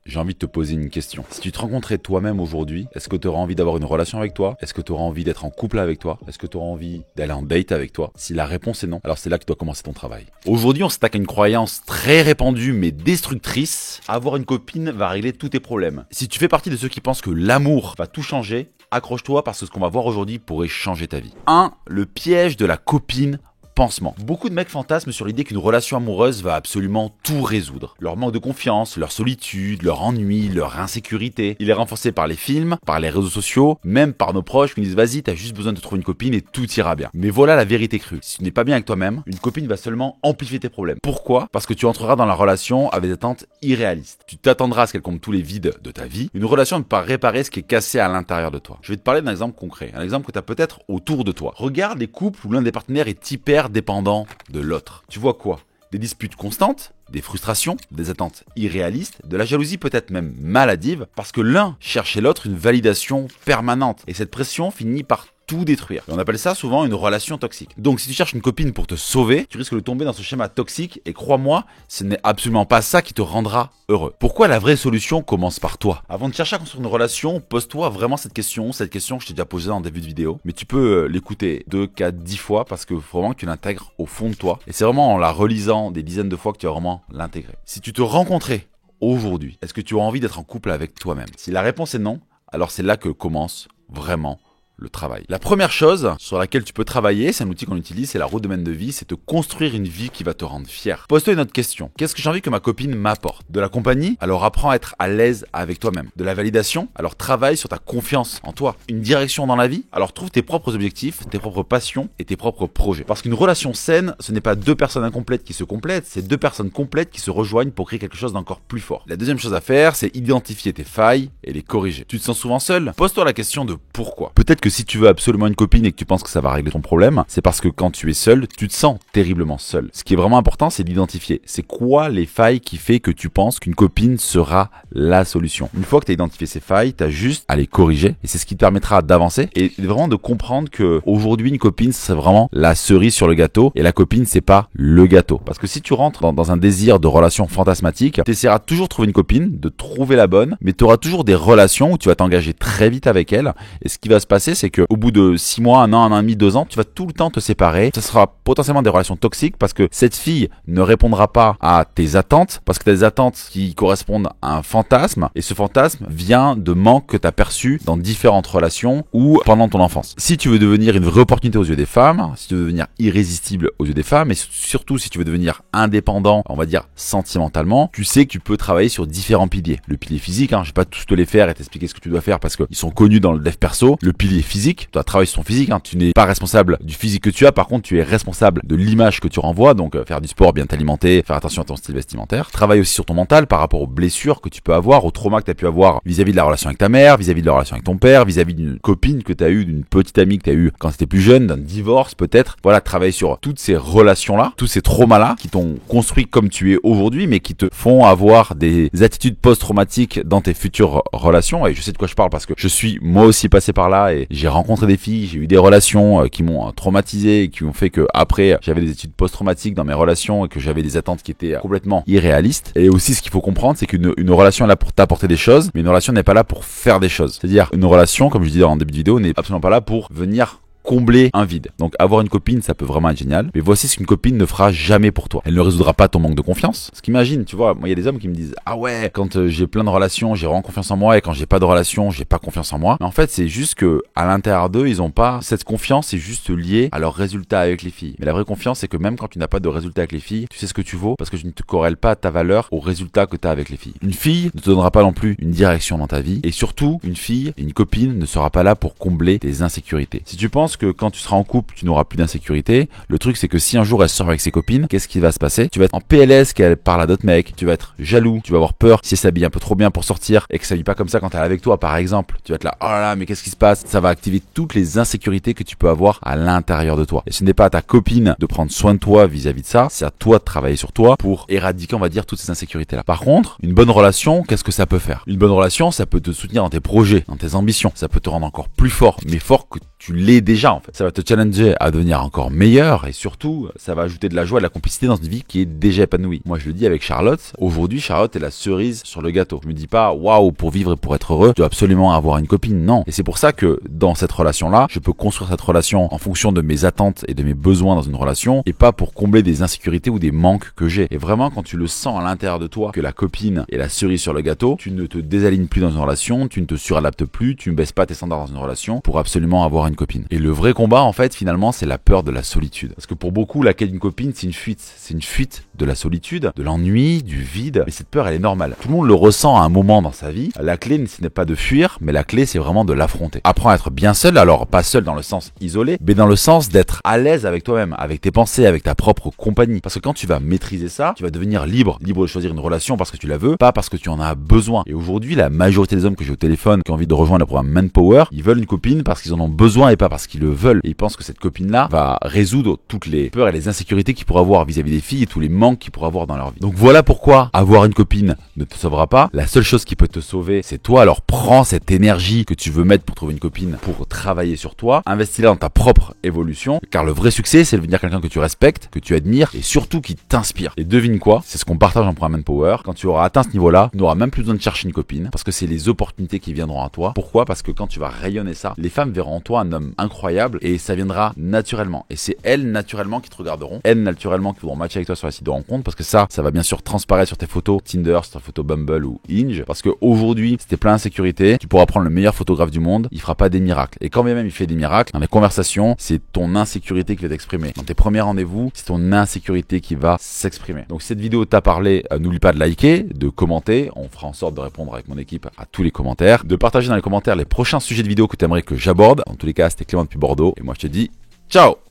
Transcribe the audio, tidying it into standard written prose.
j'ai envie de te poser une question. Si tu te rencontrais toi-même aujourd'hui, est-ce que tu auras envie d'avoir une relation avec toi? Est-ce que tu auras envie d'être en couple avec toi? Est-ce que tu auras envie d'aller en date avec toi? Si la réponse est non, alors c'est là que tu dois commencer ton travail. Aujourd'hui, on s'attaque à une croyance très répandue mais destructrice. Avoir une copine va régler tous tes problèmes. Si tu fais partie de ceux qui pensent que l'amour va tout changer, accroche-toi parce que ce qu'on va voir aujourd'hui pourrait changer ta vie. 1. Le piège de la copine pansement. Beaucoup de mecs fantasment sur l'idée qu'une relation amoureuse va absolument tout résoudre. Leur manque de confiance, leur solitude, leur ennui, leur insécurité. Il est renforcé par les films, par les réseaux sociaux, même par nos proches qui nous disent vas-y, t'as juste besoin de trouver une copine et tout ira bien. Mais voilà la vérité crue. Si tu n'es pas bien avec toi-même, une copine va seulement amplifier tes problèmes. Pourquoi? Parce que tu entreras dans la relation avec des attentes irréalistes. Tu t'attendras à ce qu'elle comble tous les vides de ta vie. Une relation ne peut pas réparer ce qui est cassé à l'intérieur de toi. Je vais te parler d'un exemple concret. Un exemple que tu as peut-être autour de toi. Regarde les couples où l'un des partenaires est hyper dépendant de l'autre. Tu vois quoi? Des disputes constantes, des frustrations, des attentes irréalistes, de la jalousie peut-être même maladive, parce que l'un cherche chez l'autre une validation permanente. Et cette pression finit par tout détruire. Et on appelle ça souvent une relation toxique. Donc si tu cherches une copine pour te sauver, tu risques de tomber dans ce schéma toxique et crois-moi, ce n'est absolument pas ça qui te rendra heureux. Pourquoi la vraie solution commence par toi? Avant de chercher à construire une relation, pose-toi vraiment cette question que je t'ai déjà posée en début de vidéo, mais tu peux l'écouter 2, 4, 10 fois parce que faut vraiment que tu l'intègres au fond de toi. Et c'est vraiment en la relisant des dizaines de fois que tu vas vraiment l'intégrer. Si tu te rencontrais aujourd'hui, est-ce que tu as envie d'être en couple avec toi-même? Si la réponse est non, alors c'est là que commence vraiment le travail. La première chose sur laquelle tu peux travailler, c'est un outil qu'on utilise, c'est la roue de domaine de vie, c'est te construire une vie qui va te rendre fier. Pose-toi une autre question. Qu'est-ce que j'ai envie que ma copine m'apporte? De la compagnie? Alors apprends à être à l'aise avec toi-même. De la validation? Alors travaille sur ta confiance en toi. Une direction dans la vie? Alors trouve tes propres objectifs, tes propres passions et tes propres projets. Parce qu'une relation saine, ce n'est pas deux personnes incomplètes qui se complètent, c'est deux personnes complètes qui se rejoignent pour créer quelque chose d'encore plus fort. La deuxième chose à faire, c'est identifier tes failles et les corriger. Tu te sens souvent seul? Pose-toi la question de pourquoi. Peut-être que si tu veux absolument une copine et que tu penses que ça va régler ton problème, c'est parce que quand tu es seul, tu te sens terriblement seul. Ce qui est vraiment important, c'est d'identifier. C'est quoi les failles qui fait que tu penses qu'une copine sera la solution? Une fois que tu as identifié ces failles, tu as juste à les corriger et c'est ce qui te permettra d'avancer et vraiment de comprendre que aujourd'hui une copine, c'est vraiment la cerise sur le gâteau et la copine, c'est pas le gâteau. Parce que si tu rentres dans un désir de relation fantasmatique, tu essaieras toujours de trouver une copine, de trouver la bonne, mais tu auras toujours des relations où tu vas t'engager très vite avec elle et ce qui va se passer, c'est que au bout de 6 mois, 1 an et demi, 2 ans, tu vas tout le temps te séparer. Ce sera potentiellement des relations toxiques parce que cette fille ne répondra pas à tes attentes parce que tu as des attentes qui correspondent à un fantasme et ce fantasme vient de manques que tu as perçus dans différentes relations ou pendant ton enfance. Si tu veux devenir une vraie opportunité aux yeux des femmes, si tu veux devenir irrésistible aux yeux des femmes et surtout si tu veux devenir indépendant, on va dire sentimentalement, tu sais que tu peux travailler sur différents piliers. Le pilier physique, je vais pas tous te les faire et t'expliquer ce que tu dois faire parce qu'ils sont connus dans le dev perso. Le pilier physique, tu dois travailler sur ton physique, tu n'es pas responsable du physique que tu as, par contre tu es responsable de l'image que tu renvoies, donc faire du sport, bien t'alimenter, faire attention à ton style vestimentaire. Travaille aussi sur ton mental par rapport aux blessures que tu peux avoir, aux traumas que tu as pu avoir vis-à-vis de la relation avec ta mère, vis-à-vis de la relation avec ton père, vis-à-vis d'une copine que tu as eue, d'une petite amie que tu as eue quand tu étais plus jeune, d'un divorce peut-être. Voilà, travaille sur toutes ces relations-là, tous ces traumas-là qui t'ont construit comme tu es aujourd'hui, mais qui te font avoir des attitudes post-traumatiques dans tes futures relations. Et je sais de quoi je parle parce que je suis moi aussi passé par là et j'ai rencontré des filles, j'ai eu des relations qui m'ont traumatisé et qui ont fait que après j'avais des études post-traumatiques dans mes relations et que j'avais des attentes qui étaient complètement irréalistes. Et aussi ce qu'il faut comprendre, c'est qu'une relation est là pour t'apporter des choses, mais une relation n'est pas là pour faire des choses. C'est-à-dire une relation, comme je disais en début de vidéo, n'est absolument pas là pour venir combler un vide. Donc avoir une copine, ça peut vraiment être génial. Mais voici ce qu'une copine ne fera jamais pour toi. Elle ne résoudra pas ton manque de confiance. Parce qu'imagine, tu vois, moi il y a des hommes qui me disent ah ouais, quand j'ai plein de relations, j'ai vraiment confiance en moi et quand j'ai pas de relations, j'ai pas confiance en moi. Mais en fait, c'est juste que à l'intérieur d'eux, ils ont pas cette confiance, c'est juste lié à leurs résultats avec les filles. Mais la vraie confiance, c'est que même quand tu n'as pas de résultats avec les filles, tu sais ce que tu vaux parce que tu ne te corrèles pas ta valeur aux résultats que tu as avec les filles. Une fille ne te donnera pas non plus une direction dans ta vie et surtout, une fille, une copine ne sera pas là pour combler tes insécurités. Si tu penses que quand tu seras en couple, tu n'auras plus d'insécurité. Le truc, c'est que si un jour elle sort avec ses copines, qu'est-ce qui va se passer? Tu vas être en PLS qu'elle parle à d'autres mecs, tu vas être jaloux, tu vas avoir peur si elle s'habille un peu trop bien pour sortir et que ça s'habille pas comme ça quand elle est avec toi, par exemple. Tu vas être là, oh là là, mais qu'est-ce qui se passe? Ça va activer toutes les insécurités que tu peux avoir à l'intérieur de toi. Et ce n'est pas à ta copine de prendre soin de toi vis-à-vis de ça, c'est à toi de travailler sur toi pour éradiquer, on va dire, toutes ces insécurités-là. Par contre, une bonne relation, qu'est-ce que ça peut faire? Une bonne relation, ça peut te soutenir dans tes projets, dans tes ambitions. Ça peut te rendre encore plus fort, mais fort que tu l'es déjà. déjà en fait. Ça va te challenger à devenir encore meilleur et surtout, ça va ajouter de la joie et de la complicité dans une vie qui est déjà épanouie. Moi, je le dis avec Charlotte. Aujourd'hui, Charlotte est la cerise sur le gâteau. Je me dis pas, waouh, pour vivre et pour être heureux, tu dois absolument avoir une copine. Non. Et c'est pour ça que dans cette relation-là, je peux construire cette relation en fonction de mes attentes et de mes besoins dans une relation et pas pour combler des insécurités ou des manques que j'ai. Et vraiment, quand tu le sens à l'intérieur de toi que la copine est la cerise sur le gâteau, tu ne te désalignes plus dans une relation, tu ne te suradaptes plus, tu ne baisses pas tes standards dans une relation pour absolument avoir une copine. Et le vrai combat, en fait, finalement, c'est la peur de la solitude. Parce que pour beaucoup, la quête d'une copine, c'est une fuite. C'est une fuite de la solitude, de l'ennui, du vide. Mais cette peur, elle est normale. Tout le monde le ressent à un moment dans sa vie. La clé, ce n'est pas de fuir, mais la clé, c'est vraiment de l'affronter. Apprends à être bien seul, alors pas seul dans le sens isolé, mais dans le sens d'être à l'aise avec toi-même, avec tes pensées, avec ta propre compagnie. Parce que quand tu vas maîtriser ça, tu vas devenir libre de choisir une relation parce que tu la veux, pas parce que tu en as besoin. Et aujourd'hui, la majorité des hommes que j'ai au téléphone qui ont envie de rejoindre le programme Manpower, ils veulent une copine parce qu'ils en ont besoin et pas parce qu'ils le veulent. Et ils pensent que cette copine-là va résoudre toutes les peurs et les insécurités qu'ils pourraient avoir vis-à-vis des filles et tous les manques qu'ils pourraient avoir dans leur vie. Donc voilà pourquoi avoir une copine ne te sauvera pas. La seule chose qui peut te sauver, c'est toi. Alors prends cette énergie que tu veux mettre pour trouver une copine, pour travailler sur toi, investis-la dans ta propre évolution, car le vrai succès, c'est de devenir quelqu'un que tu respectes, que tu admires et surtout qui t'inspire. Et devine quoi? C'est ce qu'on partage en programme Manpower. Quand tu auras atteint ce niveau-là, tu n'auras même plus besoin de chercher une copine parce que c'est les opportunités qui viendront à toi. Pourquoi? Parce que quand tu vas rayonner ça, les femmes verront en toi un homme incroyable et ça viendra naturellement. Et c'est elles naturellement qui te regarderont, elles naturellement qui voudront matcher avec toi sur la site de rencontre parce que ça va bien sûr transparaître sur tes photos Tinder, sur tes photos Bumble ou Hinge. Parce qu'aujourd'hui, si t'es plein d'insécurité, tu pourras prendre le meilleur photographe du monde, il fera pas des miracles. Et quand bien même il fait des miracles, dans les conversations, c'est ton insécurité qui va t'exprimer. Dans tes premiers rendez-vous, c'est ton insécurité qui va s'exprimer. Donc si cette vidéo t'a parlé, n'oublie pas de liker, de commenter, on fera en sorte de répondre avec mon équipe à tous les commentaires, de partager dans les commentaires les prochains sujets de vidéo que tu aimerais que j'aborde. En tous les cas, c'était Clément depuis Bordeaux et moi je te dis ciao.